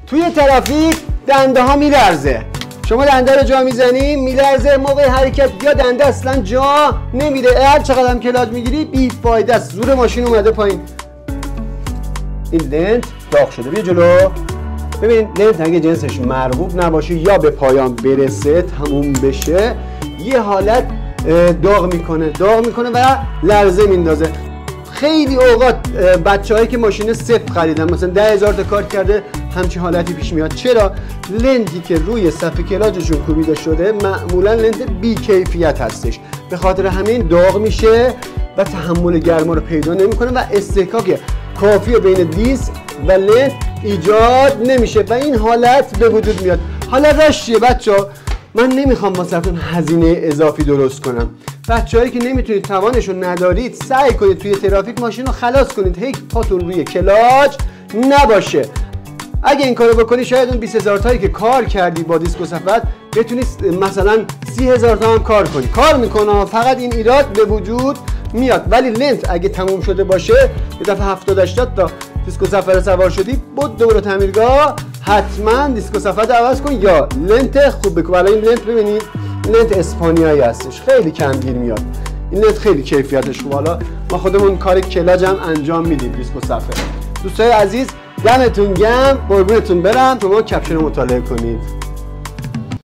توی ترافیک دنده ها میلرزه. شما دنده رو جا میزنی میلرزه، موقع حرکت یا دنده اصلا جا نمیره. هر چقدر هم کلاج میگیری بی فایده است. زور ماشین اومده پایین. این لنت داغ شده. بیا جلو. ببین لنت اگه جنسش مرغوب نباشه یا به پایان برسه تموم بشه یه حالت داغ میکنه و لرزه میندازه. خیلی اوقات بچه‌هایی که ماشین صفر خریدن مثلا 10,000 تا کار کرده همچین حالتی پیش میاد. چرا؟ لنتی که روی صفحه کلاجشون کوبیده شده معمولا لنت بی کیفیت هستش، به خاطر همین داغ میشه و تحمل گرما رو پیدا نمیکنه و استحکاک کافی بین دیسک و لنت ایجاد نمیشه و این حالت به وجود میاد. حالتش چیه بچه‌ها؟ من نمیخوام واسهتون هزینه اضافی درست کنم. بچه‌هایی که نمیتونید توانشون ندارید سعی کنید توی ترافیک ماشین رو خلاص کنید، هیچ پاتون روی کلاج نباشه. اگه این کارو بکنی شاید اون 20,000 تایی که کار کردی با دیسک و صفحت بتونی مثلا 30,000 تا هم کار کنی. کار میکنه، فقط این ایراد به وجود میاد. ولی لنت اگه تموم شده باشه یه دفعه 70-80 تا دیسک و صفحه سوار شدی بود دوباره تعمیرگاه حتما دیسک و صفحه عوض کن یا لنت خوب بکن. الان این لنت ببینید لنت اسپانیایی هستش، خیلی کمگیر میاد. این لنت خیلی کیفیتش خوبه. حالا ما خودمون کار کلاج هم انجام میدیم دیسک و صفحه. دوستای عزیز دمتون گرم، قربونتون برم. شما کپشن رو مطالعه کنید.